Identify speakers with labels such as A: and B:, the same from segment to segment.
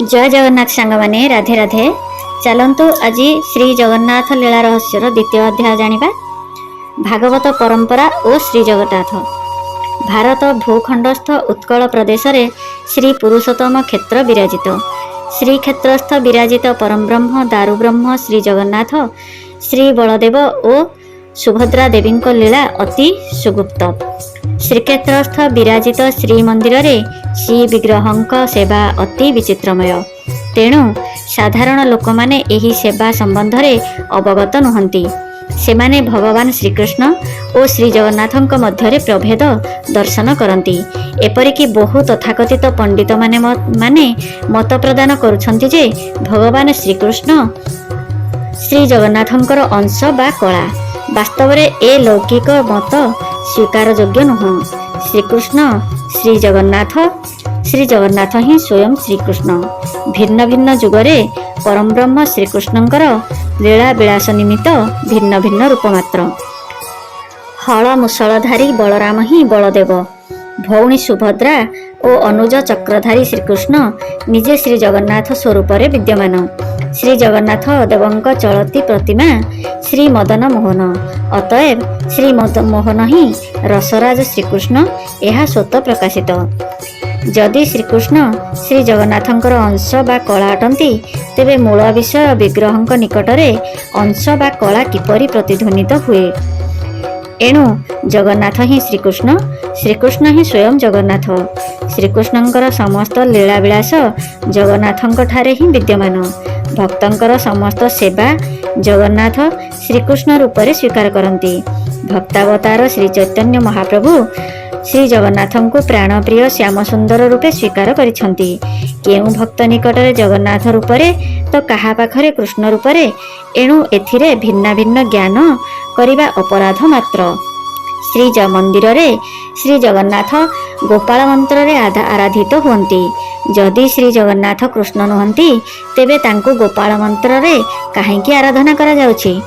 A: जय जगन्नाथ सांग माने राधे राधे। चलतु आज श्री जगन्नाथ लीला रहस्यर द्वितीय अध्याय जानिबा। भागवत परंपरा और श्री जगन्नाथ। भारत भूखंडस्थ उत्कल प्रदेश रे श्री पुरुषोत्तम क्षेत्र विराजित। श्री क्षेत्रस्थ विराजित परम ब्रह्म दारु ब्रह्म श्री जगन्नाथ श्री बलदेव और सुभद्रा देवी लीला अति सुगुप्त। श्रीक्षेत्रस्थ विराजित श्रीमंदिर रे श्री विग्रहंक सेवा अति विचित्रमय। तेणु साधारण लोक माने एही सेवा संबंध रे अवगत नुहंती। सेमाने भगवान श्रीकृष्ण और श्री जगन्नाथंक मध्य प्रभेद दर्शन करती। एपरिकी बहु तथाकथित पंडित माने मत प्रदान करुछंती जे भगवान श्रीकृष्ण श्री जगन्नाथंकर अंश बा कला। वास्तव में ए लौकिक मत स्वीकार योग्य नुह। श्रीकृष्ण श्री जगन्नाथ ही स्वयं श्रीकृष्ण। भिन्न भिन्न जुगरे परम ब्रह्म श्रीकृष्णंकर लीला विलास निमित्त भिन्न भिन्न रूप मात्र। हल मुसलधारी बलराम ही बलदेव, भौणी सुभद्रा और अनुज चक्रधारी श्रीकृष्ण निजे श्री जगन्नाथ स्वरूप विद्यमान। श्री जगन्नाथ देवंक चलती प्रतिमा श्री मदन मोहन। अतएव श्री मदन मोहन ही रसराज श्रीकृष्ण यह स्वतः प्रकाशित। जदि श्रीकृष्ण श्री जगन्नाथंकर अंश बा कला अटंती तेबे मूल विषय विग्रहंक निकटरे अंश बा कला किपरि प्रतिध्वनित हुए। एणु जगन्नाथ ही श्रीकृष्ण, श्रीकृष्ण ही स्वयं जगन्नाथ। श्रीकृष्णंकर समस्त लीला विलास जगन्नाथंक ठारे ही विद्यमान। भक्तंकर समस्त सेवा जगन्नाथ श्रीकृष्ण रूपरे स्वीकार करती। भक्तावतार श्री चैतन्य महाप्रभु श्री जगन्नाथंकु प्राणप्रिय श्याम सुंदर रूपे स्वीकार करिछंती। केउ भक्त निकटरे जगन्नाथ रूपरे तो कहा पाखरे कृष्ण रूपरे। एणु एथिरे भिन्न भिन्न ज्ञान करिबा अपराध मात्र। श्री मंदिर रे श्री जगन्नाथ गोपाल मंत्र रे आराधित हुंती। जदि श्री जगन्नाथ कृष्ण नुहंती तेबे तांकु गोपाल मंत्र रे काहेकि आराधना करा जाउछि?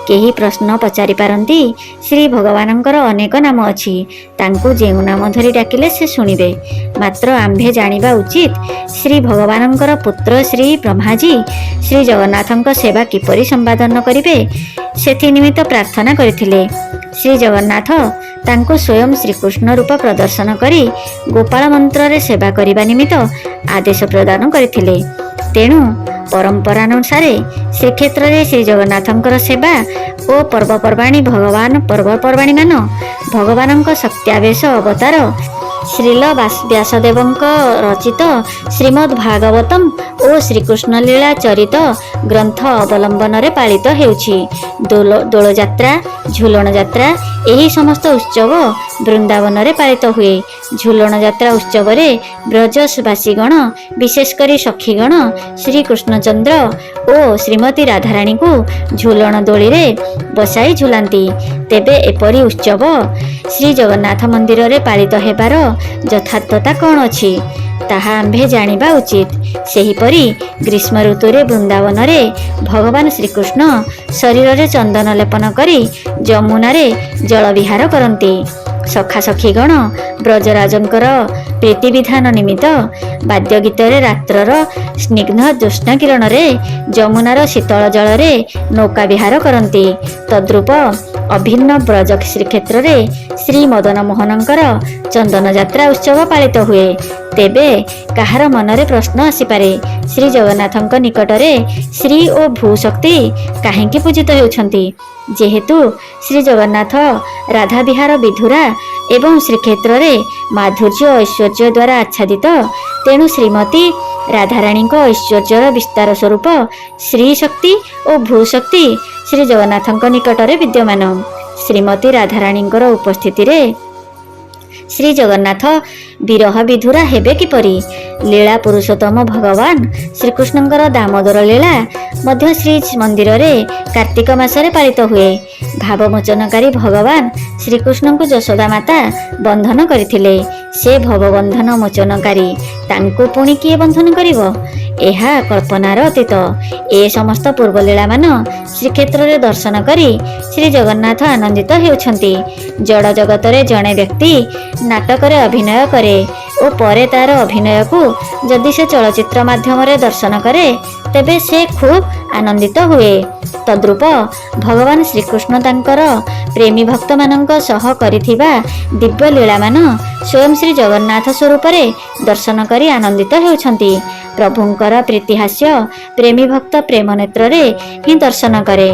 A: केही प्रश्न पचारि पारंती। श्री भगवानंकर अनेक नाम अछि, तांकु जेउ नाम धरि डाकिले से सुनिबे। मात्र आम्भे जानिबा उचित श्री भगवानंकर पुत्र श्री ब्रह्माजी श्री जगन्नाथंक सेवा किपरि संपादन करिवे सेथि निमित्त प्रार्थना करिथिले। श्री जगन्नाथ तांको स्वयं श्रीकृष्ण रूप प्रदर्शन करी गोपाल मंत्र रे सेवा करिबा निमित्त आदेश प्रदान करिथिले। तेणु परंपरानुसारे श्रीक्षेत्र रे श्री जगन्नाथंकर सेवा ओ पर्वपर्वाणी मान भगवानंक शक्त्यावेश अवतार श्रील व्यासदेवंक रचित श्रीमद् भागवतम और श्रीकृष्ण लीला चरित ग्रंथ अवलंबन रे पालित हेउछि। दोल यात्रा, झूलन यात्रा एही समस्त उत्सव वृंदावन रे पालित हुए। झूलन यात्रा उत्सव रे ब्रजवासीगण विशेषकर सखीगण श्री कृष्णचंद्र और श्रीमती राधाराणी को झूलन दोली रे बसाई झुलांती। तेबे एपरी उत्सव श्री जगन्नाथ मंदिर रे पालित हेबार यथार्थता कौन अछि ताहा आम्भे जानिबा उचित। सेहीपरि ग्रीष्म ऋतु रे वृंदावन रे भगवान श्रीकृष्ण शरीर रे चंदन लेपन करी जमुना रे जल विहार करती। सखा सखीगण ब्रजराजंकर प्रीति विधान निमित्त वाद्य गीत रे रात्रर स्निग्ध ज्योत्स्ना किरण रे जमुनार शीतल जल रे नौका विहार करती। तद्रूप अभिन्न ब्रज श्रीक्षेत्र रे श्री मदन मोहनंकर चंदन यात्रा उत्सव पालित हुए। तेबे काहार मनरे प्रश्न आसीपारे, श्री जगन्नाथंक निकटरे श्री और भूशक्ति काहेकि पूजित हेउछंती? जेहेतु श्री जगन्नाथ राधा विहार विधुरा एवं श्रीक्षेत्र रे माधुर्य ऐश्वर्य द्वारा आच्छादित, तेणु श्रीमती राधाराणी ऐश्वर्यर विस्तार स्वरूप श्री शक्ति और भूशक्ति श्री जगन्नाथंक निकटरे विद्यमान। श्रीमती राधाराणी उपस्थिति रे श्री जगन्नाथ विरह विधुरा हेबे किपरि? लीला पुरुषोत्तम भगवान श्रीकृष्णंकर दामोदर लीला मध्य श्री मंदिर रे कार्तिक मासरे पालित हुए। भावमोचनकारी भगवान श्रीकृष्ण को यशोदा माता बंधन करथिले। से भवबंधन मोचनकारी, तांको पुणी किए बंधन करिवो? एहा कल्पनार अतीत। ए समस्त पूर्व लीला मान श्रीक्षेत्र रे दर्शन करी श्री जगन्नाथ आनंदित हेउछंती। जड़ जगत रे जणे व्यक्ति नाटक रे अभिनय करे ଓ ପରେ ତାର ଅଭିନୟକୁ ଯଦି ସେ ଚଳଚ୍ଚିତ୍ର ମାଧ୍ୟମରେ ଦର୍ଶନ କରେ ତେବେ ସେ ଖୁବ୍ ଆନନ୍ଦିତ ହୁଏ। ତଦ୍ରୂପ ଭଗବାନ ଶ୍ରୀକୃଷ୍ଣ ତାଙ୍କର ପ୍ରେମୀ ଭକ୍ତମାନଙ୍କ ସହ କରିଥିବା ଦିବ୍ୟ ଲୀଳାମାନ ସ୍ୱୟଂ ଶ୍ରୀ ଜଗନ୍ନାଥ ସ୍ୱରୂପରେ ଦର୍ଶନ କରି ଆନନ୍ଦିତ ହେଉଛନ୍ତି। ପ୍ରଭୁଙ୍କର ପ୍ରୀତିହାସ୍ୟ ପ୍ରେମୀ ଭକ୍ତ ପ୍ରେମ ନେତ୍ରରେ ହିଁ ଦର୍ଶନ କରେ।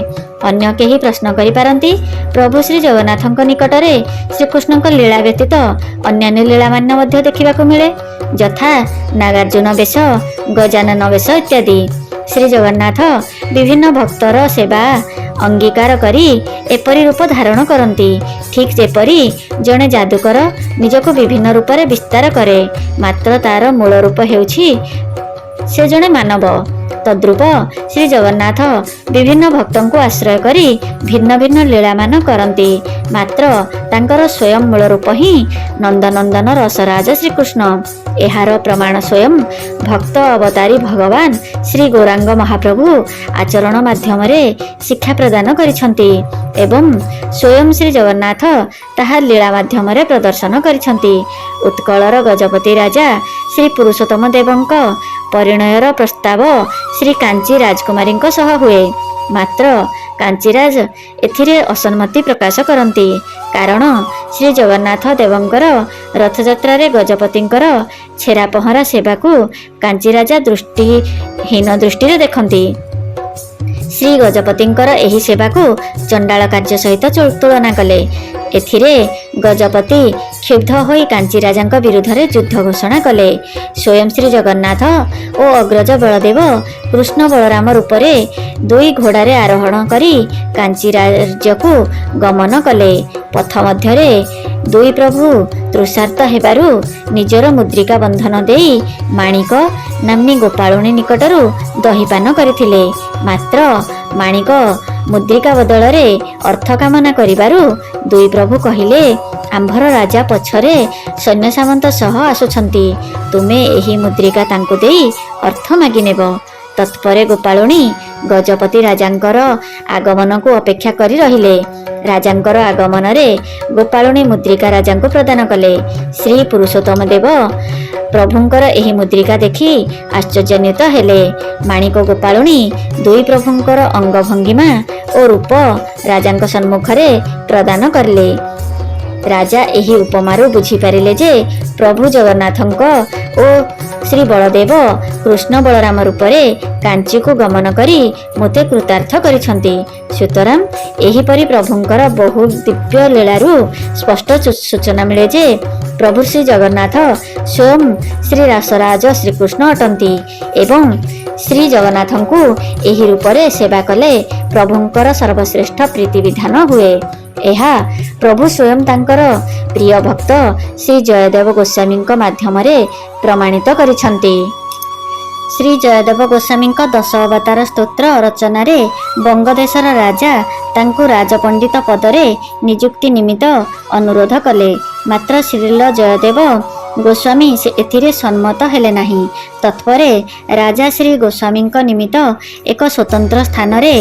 A: ଅନ୍ୟ କେହି ପ୍ରଶ୍ନ କରିପାରନ୍ତି, ପ୍ରଭୁ ଶ୍ରୀ ଜଗନ୍ନାଥଙ୍କ ନିକଟରେ ଶ୍ରୀକୃଷ୍ଣଙ୍କ ଲୀଳା ବ୍ୟତୀତ ଅନ୍ୟାନ୍ୟ ଲୀଳାମାନ୍ୟ ମଧ୍ୟ ଦେଖିବାକୁ ମିଳେ, ଯଥା ନାଗାର୍ଜୁନ ବେଶ, ଗଜାନନ ବେଶ ଇତ୍ୟାଦି। ଶ୍ରୀ ଜଗନ୍ନାଥ ବିଭିନ୍ନ ଭକ୍ତର ସେବା ଅଙ୍ଗୀକାର କରି ଏପରି ରୂପ ଧାରଣ କରନ୍ତି, ଠିକ୍ ଯେପରି ଜଣେ ଯାଦୁକର ନିଜକୁ ବିଭିନ୍ନ ରୂପରେ ବିସ୍ତାର କରେ, ମାତ୍ର ତାର ମୂଳ ରୂପ ହେଉଛି ସେ ଜଣେ ମାନବ। ତଦ୍ରୂପ ଶ୍ରୀ ଜଗନ୍ନାଥ ବିଭିନ୍ନ ଭକ୍ତଙ୍କୁ ଆଶ୍ରୟ କରି ଭିନ୍ନ ଭିନ୍ନ ଲୀଳାମାନ କରନ୍ତି, ମାତ୍ର ତାଙ୍କର ସ୍ୱୟଂ ମୂଳ ରୂପ ହିଁ ନନ୍ଦନନ୍ଦନ ରସରାଜ ଶ୍ରୀକୃଷ୍ଣ। ଏହାର ପ୍ରମାଣ ସ୍ୱୟଂ ଭକ୍ତ ଅବତାରୀ ଭଗବାନ ଶ୍ରୀ ଗୌରାଙ୍ଗ ମହାପ୍ରଭୁ ଆଚରଣ ମାଧ୍ୟମରେ ଶିକ୍ଷା ପ୍ରଦାନ କରିଛନ୍ତି ଏବଂ ସ୍ୱୟଂ ଶ୍ରୀ ଜଗନ୍ନାଥ ତାହା ଲୀଳା ମାଧ୍ୟମରେ ପ୍ରଦର୍ଶନ କରିଛନ୍ତି। ଉତ୍କଳର ଗଜପତି ରାଜା ଶ୍ରୀ ପୁରୁଷୋତ୍ତମ ଦେବଙ୍କ ପରିଣୟର ପ୍ରସ୍ତାବ ଶ୍ରୀ କାଞ୍ଚି ରାଜକୁମାରୀଙ୍କ ସହ ହୁଏ, ମାତ୍ର କାଞ୍ଚିରାଜ ଏଥିରେ ଅସମ୍ମତି ପ୍ରକାଶ କରନ୍ତି, କାରଣ ଶ୍ରୀ ଜଗନ୍ନାଥ ଦେବଙ୍କର ରଥଯାତ୍ରାରେ ଗଜପତିଙ୍କର ଛେରା ପହଁରା ସେବାକୁ କାଞ୍ଚିରାଜା ଦୃଷ୍ଟିହୀନ ଦୃଷ୍ଟିରେ ଦେଖନ୍ତି। ଶ୍ରୀ ଗଜପତିଙ୍କର ଏହି ସେବାକୁ ଚଣ୍ଡାଳ କାର୍ଯ୍ୟ ସହିତ ତୁଳନା କଲେ। ଏଥିରେ ଗଜପତି କ୍ଷୁବ୍ଧ ହୋଇ କାଞ୍ଚିରାଜାଙ୍କ ବିରୁଦ୍ଧରେ ଯୁଦ୍ଧ ଘୋଷଣା କଲେ। ସ୍ୱୟଂ ଶ୍ରୀ ଜଗନ୍ନାଥ ଓ ଅଗ୍ରଜ ବଳଦେବ କୃଷ୍ଣ ବଳରାମ ରୂପରେ ଦୁଇ ଘୋଡ଼ାରେ ଆରୋହଣ କରି କାଞ୍ଚିରାଜ୍ୟକୁ ଗମନ କଲେ। ପଥ ମଧ୍ୟରେ ଦୁଇ ପ୍ରଭୁ ତୃଷାର୍ତ୍ତ ହେବାରୁ ନିଜର ମୁଦ୍ରିକା ବନ୍ଧନ ଦେଇ ମାଣିକ ନାମ୍ନୀ ଗୋପାଳୁଣୀ ନିକଟରୁ ଦହିପାନ କରିଥିଲେ, ମାତ୍ର ମାଣିକ ମୁଦ୍ରିକା ବଦଳରେ ଅର୍ଥ କାମନା କରିବାରୁ ଦୁଇ ପ୍ରଭୁ କହିଲେ, ଆମ୍ଭର ରାଜା ପଛରେ ସୈନ୍ୟ ସାମନ୍ତ ସହ ଆସୁଛନ୍ତି, ତୁମେ ଏହି ମୁଦ୍ରିକା ତାଙ୍କୁ ଦେଇ ଅର୍ଥ ମାଗିନେବ। ତତ୍ପରେ ଗୋପାଳୁଣୀ ଗଜପତି ରାଜାଙ୍କର ଆଗମନକୁ ଅପେକ୍ଷା କରି ରହିଲେ। ରାଜାଙ୍କର ଆଗମନରେ ଗୋପାଳୁଣୀ ମୁଦ୍ରିକା ରାଜାଙ୍କୁ ପ୍ରଦାନ କଲେ। ଶ୍ରୀ ପୁରୁଷୋତ୍ତମ ଦେବ ପ୍ରଭୁଙ୍କର ଏହି ମୁଦ୍ରିକା ଦେଖି ଆଶ୍ଚର୍ଯ୍ୟାନ୍ୱିତ ହେଲେ। ମାଣିକ ଗୋପାଳୁଣୀ ଦୁଇ ପ୍ରଭୁଙ୍କର ଅଙ୍ଗଭଙ୍ଗିମା ଓ ରୂପ ରାଜାଙ୍କ ସମ୍ମୁଖରେ ପ୍ରଦାନ କଲେ। ରାଜା ଏହି ଉପମାରୁ ବୁଝିପାରିଲେ ଯେ ପ୍ରଭୁ ଜଗନ୍ନାଥଙ୍କ ଓ ଶ୍ରୀ ବଳଦେବ କୃଷ୍ଣ ବଳରାମ ରୂପରେ କାଞ୍ଚିକୁ ଗମନ କରି ମୋତେ କୃତାର୍ଥ କରିଛନ୍ତି। ସୁତରାଂ ଏହିପରି ପ୍ରଭୁଙ୍କର ବହୁ ଦିବ୍ୟ ଲୀଳାରୁ ସ୍ପଷ୍ଟ ସୂଚନା ମିଳେ ଯେ ପ୍ରଭୁ ଶ୍ରୀ ଜଗନ୍ନାଥ ସ୍ୱୟଂ ଶ୍ରୀ ରାସରାଜ ଶ୍ରୀକୃଷ୍ଣ ଅଟନ୍ତି ଏବଂ ଶ୍ରୀ ଜଗନ୍ନାଥଙ୍କୁ ଏହି ରୂପରେ ସେବା କଲେ ପ୍ରଭୁଙ୍କର ସର୍ବଶ୍ରେଷ୍ଠ ପ୍ରୀତି ବିଧାନ ହୁଏ। ଏହା ପ୍ରଭୁ ସ୍ୱୟଂ ତାଙ୍କର ପ୍ରିୟ ଭକ୍ତ ଶ୍ରୀ ଜୟଦେବ ଗୋସ୍ୱାମୀଙ୍କ ମାଧ୍ୟମରେ ପ୍ରମାଣିତ କରିଛନ୍ତି। ଶ୍ରୀ ଜୟଦେବ ଗୋସ୍ୱାମୀଙ୍କ ଦଶ ଅବତାର ସ୍ତୋତ୍ର ରଚନାରେ ବଙ୍ଗଦେଶର ରାଜା ତାଙ୍କୁ ରାଜପଣ୍ଡିତ ପଦରେ ନିଯୁକ୍ତି ନିମିତ୍ତ ଅନୁରୋଧ କଲେ, ମାତ୍ର ଶ୍ରୀଲ ଜୟଦେବ ଗୋସ୍ୱାମୀ ଏଥିରେ ସମ୍ମତ ହେଲେ ନାହିଁ। ତତ୍ପରେ ରାଜା ଶ୍ରୀ ଗୋସ୍ୱାମୀଙ୍କ ନିମିତ୍ତ ଏକ ସ୍ୱତନ୍ତ୍ର ସ୍ଥାନରେ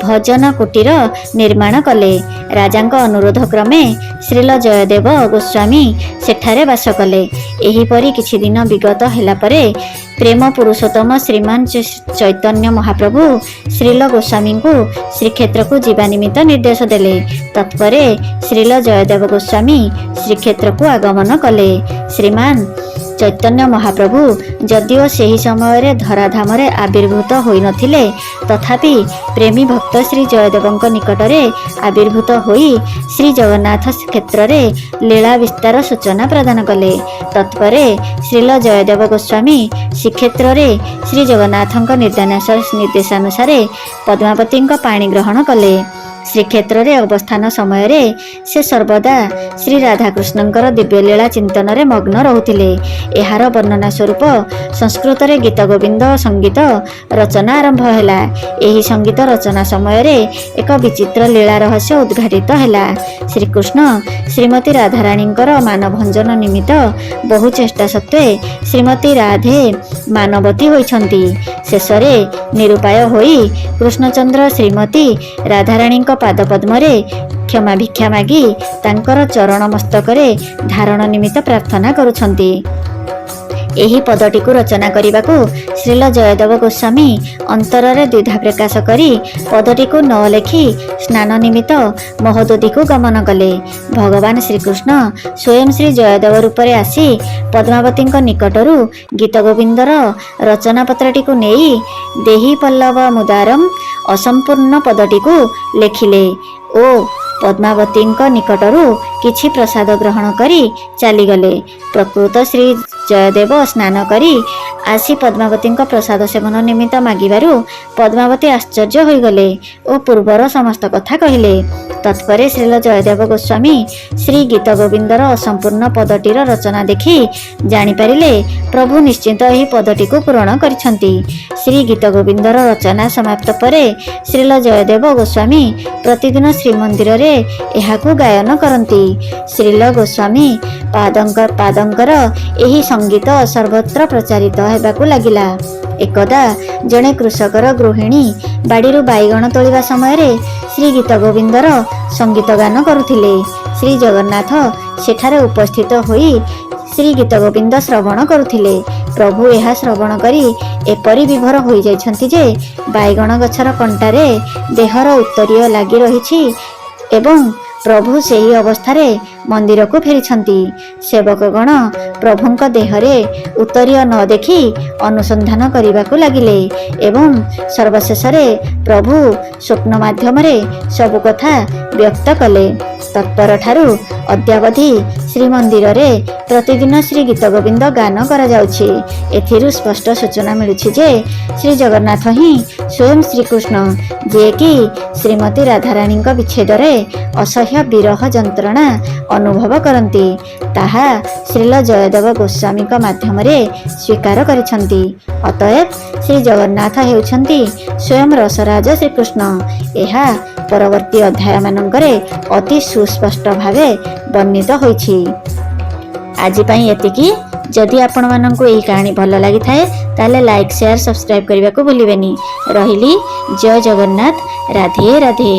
A: ଭଜନ କୁଟୀର ନିର୍ମାଣ କଲେ। ରାଜାଙ୍କ ଅନୁରୋଧ କ୍ରମେ ଶ୍ରୀଲ ଜୟଦେବ ଗୋସ୍ୱାମୀ ସେଠାରେ ବାସ କଲେ। ଏହିପରି କିଛି ଦିନ ବିଗତ ହେଲା ପରେ ପ୍ରେମ ପୁରୁଷୋତ୍ତମ ଶ୍ରୀମାନ ଚୈତନ୍ୟ ମହାପ୍ରଭୁ ଶ୍ରୀଲ ଗୋସ୍ୱାମୀଙ୍କୁ ଶ୍ରୀକ୍ଷେତ୍ରକୁ ଯିବା ନିମିତ୍ତ ନିର୍ଦ୍ଦେଶ ଦେଲେ। ତତ୍ପରେ ଶ୍ରୀଲ ଜୟଦେବ ଗୋସ୍ୱାମୀ ଶ୍ରୀକ୍ଷେତ୍ରକୁ ଆଗମନ କଲେ। ଶ୍ରୀମାନ ଚୈତନ୍ୟ ମହାପ୍ରଭୁ ଯଦିଓ ସେହି ସମୟରେ ଧରାଧାମରେ ଆବିର୍ଭୂତ ହୋଇନଥିଲେ, ତଥାପି ପ୍ରେମୀ ଭକ୍ତ ଶ୍ରୀ ଜୟଦେବଙ୍କ ନିକଟରେ ଆବିର୍ଭୂତ ହୋଇ ଶ୍ରୀ ଜଗନ୍ନାଥ କ୍ଷେତ୍ରରେ ଲୀଳା ବିସ୍ତାର ସୂଚନା ପ୍ରଦାନ କଲେ। ତତ୍ପରେ ଶ୍ରୀଲ ଜୟଦେବ ଗୋସ୍ୱାମୀ ଶ୍ରୀକ୍ଷେତ୍ରରେ ଶ୍ରୀ ଜଗନ୍ନାଥଙ୍କ ନିର୍ଦ୍ଦେଶାନୁସାରେ ପଦ୍ମାବତୀଙ୍କ ପାଣି ଗ୍ରହଣ କଲେ। ଶ୍ରୀକ୍ଷେତ୍ରରେ ଅବସ୍ଥାନ ସମୟରେ ସେ ସର୍ବଦା ଶ୍ରୀ ରାଧାକୃଷ୍ଣଙ୍କର ଦିବ୍ୟଲୀଳା ଚିନ୍ତନରେ ମଗ୍ନ ରହୁଥିଲେ। ଏହାର ବର୍ଣ୍ଣନା ସ୍ୱରୂପ ସଂସ୍କୃତରେ ଗୀତ ଗୋବିନ୍ଦ ସଙ୍ଗୀତ ରଚନା ଆରମ୍ଭ ହେଲା। ଏହି ସଙ୍ଗୀତ ରଚନା ସମୟରେ ଏକ ବିଚିତ୍ର ଲୀଳା ରହସ୍ୟ ଉଦ୍ଘାଟିତ ହେଲା। ଶ୍ରୀକୃଷ୍ଣ ଶ୍ରୀମତୀ ରାଧାରାଣୀଙ୍କର ମାନଭଞ୍ଜନ ନିମିତ୍ତ ବହୁ ଚେଷ୍ଟା ସତ୍ତ୍ୱେ ଶ୍ରୀମତୀ ରାଧେ ମାନବତୀ ହୋଇଛନ୍ତି। ଶେଷରେ ନିରୁପାୟ ହୋଇ କୃଷ୍ଣଚନ୍ଦ୍ର ଶ୍ରୀମତୀ ରାଧାରାଣୀଙ୍କ ପାଦପଦ୍ମରେ କ୍ଷମା ଭିକ୍ଷା ମାଗି ତାଙ୍କର ଚରଣ ମସ୍ତକରେ ଧାରଣ ନିମିତ୍ତ ପ୍ରାର୍ଥନା କରୁଛନ୍ତି। ଏହି ପଦଟିକୁ ରଚନା କରିବାକୁ ଶ୍ରୀଲ ଜୟଦେବ ଗୋସ୍ୱାମୀ ଅନ୍ତରରେ ଦ୍ୱିଧା ପ୍ରକାଶ କରି ପଦଟିକୁ ନ ଲେଖି ସ୍ନାନ ନିମିତ୍ତ ମହୋଦଧିକୁ ଗମନ କଲେ। ଭଗବାନ ଶ୍ରୀକୃଷ୍ଣ ସ୍ୱୟଂ ଶ୍ରୀ ଜୟଦେବ ରୂପରେ ଆସି ପଦ୍ମାବତୀଙ୍କ ନିକଟରୁ ଗୀତ ଗୋବିନ୍ଦର ରଚନାପତ୍ରଟିକୁ ନେଇ ଦେହି ପଲ୍ଲବ ମୁଦାରମ୍ ଅସମ୍ପୂର୍ଣ୍ଣ ପଦଟିକୁ ଲେଖିଲେ ଓ ପଦ୍ମାବତୀଙ୍କ ନିକଟରୁ କିଛି ପ୍ରସାଦ ଗ୍ରହଣ କରି ଚାଲିଗଲେ। ପ୍ରକୃତ ଶ୍ରୀ ଜୟଦେବ ସ୍ନାନ କରି ଆସି ପଦ୍ମାବତୀଙ୍କ ପ୍ରସାଦ ସେବନ ନିମିତ୍ତ ମାଗିବାରୁ ପଦ୍ମାବତୀ ଆଶ୍ଚର୍ଯ୍ୟ ହୋଇଗଲେ ଓ ପୂର୍ବର ସମସ୍ତ କଥା କହିଲେ। ତତ୍ପରେ ଶ୍ରୀଲ ଜୟଦେବ ଗୋସ୍ୱାମୀ ଶ୍ରୀ ଗୀତ ଗୋବିନ୍ଦର ଅସମ୍ପୂର୍ଣ୍ଣ ପଦଟିର ରଚନା ଦେଖି ଜାଣିପାରିଲେ ପ୍ରଭୁ ନିଶ୍ଚିନ୍ତ ଏହି ପଦଟିକୁ ପୂରଣ କରିଛନ୍ତି। ଶ୍ରୀ ଗୀତ ଗୋବିନ୍ଦର ରଚନା ସମାପ୍ତ ପରେ ଶ୍ରୀଲ ଜୟଦେବ ଗୋସ୍ୱାମୀ ପ୍ରତିଦିନ ଶ୍ରୀମନ୍ଦିରରେ ଏହାକୁ ଗାୟନ କରନ୍ତି। ଶ୍ରୀଲ ଗୋସ୍ୱାମୀ ପାଦଙ୍କର ଏହି ସଙ୍ଗୀତ ସର୍ବତ୍ର ପ୍ରଚାରିତ ହେବାକୁ ଲାଗିଲା। ଏକଦା ଜଣେ କୃଷକର ଗୃହିଣୀ ବାଡ଼ିରୁ ବାଇଗଣ ତୋଳିବା ସମୟରେ ଶ୍ରୀ ଗୀତ ଗୋବିନ୍ଦର ସଙ୍ଗୀତ ଗାନ କରୁଥିଲେ। ଶ୍ରୀ ଜଗନ୍ନାଥ ସେଠାରେ ଉପସ୍ଥିତ ହୋଇ ଶ୍ରୀ ଗୀତ ଗୋବିନ୍ଦ ଶ୍ରବଣ କରୁଥିଲେ। ପ୍ରଭୁ ଏହା ଶ୍ରବଣ କରି ଏପରି ବିଭୋର ହୋଇଯାଇଛନ୍ତି ଯେ ବାଇଗଣ ଗଛର କଣ୍ଟାରେ ଦେହର ଉତ୍ତରୀୟ ଲାଗି ରହିଛି ଏବଂ ପ୍ରଭୁ ସେହି ଅବସ୍ଥାରେ ମନ୍ଦିରକୁ ଫେରିଛନ୍ତି। ସେବକଗଣ ପ୍ରଭୁଙ୍କ ଦେହରେ ଉତ୍ତରୀୟ ନ ଦେଖି ଅନୁସନ୍ଧାନ କରିବାକୁ ଲାଗିଲେ ଏବଂ ସର୍ବଶେଷରେ ପ୍ରଭୁ ସ୍ୱପ୍ନ ମାଧ୍ୟମରେ ସବୁ କଥା ବ୍ୟକ୍ତ କଲେ। ତତ୍ପରଠାରୁ ଅଦ୍ୟାବଧି ଶ୍ରୀମନ୍ଦିରରେ ପ୍ରତିଦିନ ଶ୍ରୀ ଗୀତ ଗୋବିନ୍ଦ ଗାନ କରାଯାଉଛି। ଏଥିରୁ ସ୍ପଷ୍ଟ ସୂଚନା ମିଳୁଛି ଯେ ଶ୍ରୀ ଜଗନ୍ନାଥ ହିଁ ସ୍ୱୟଂ ଶ୍ରୀକୃଷ୍ଣ, ଯିଏକି ଶ୍ରୀମତୀ ରାଧାରାଣୀଙ୍କ ବିଚ୍ଛେଦରେ ଅସହ୍ୟ ବିରହ ଯନ୍ତ୍ରଣା ଅନୁଭବ କରନ୍ତି, ତାହା ଶ୍ରୀଲ ଜୟଦେବ ଗୋସ୍ୱାମୀଙ୍କ ମାଧ୍ୟମରେ ସ୍ୱୀକାର କରିଛନ୍ତି। ଅତଏବ ଶ୍ରୀ ଜଗନ୍ନାଥ ହେଉଛନ୍ତି ସ୍ୱୟଂ ରସରାଜ ଶ୍ରୀକୃଷ୍ଣ। ଏହା ପରବର୍ତ୍ତୀ ଅଧ୍ୟାୟମାନଙ୍କରେ ଅତି ସୁସ୍ପଷ୍ଟ ଭାବେ ବର୍ଣ୍ଣିତ ହୋଇଛି। ଆଜି ପାଇଁ ଏତିକି। ଯଦି ଆପଣମାନଙ୍କୁ ଏହି କାହାଣୀ ଭଲ ଲାଗିଥାଏ ତାହେଲେ ଲାଇକ୍, ସେୟାର, ସବସ୍କ୍ରାଇବ୍ କରିବାକୁ ଭୁଲିବେନି। ରହିଲି। ଜୟ ଜଗନ୍ନାଥ। ରାଧେ ରାଧେ।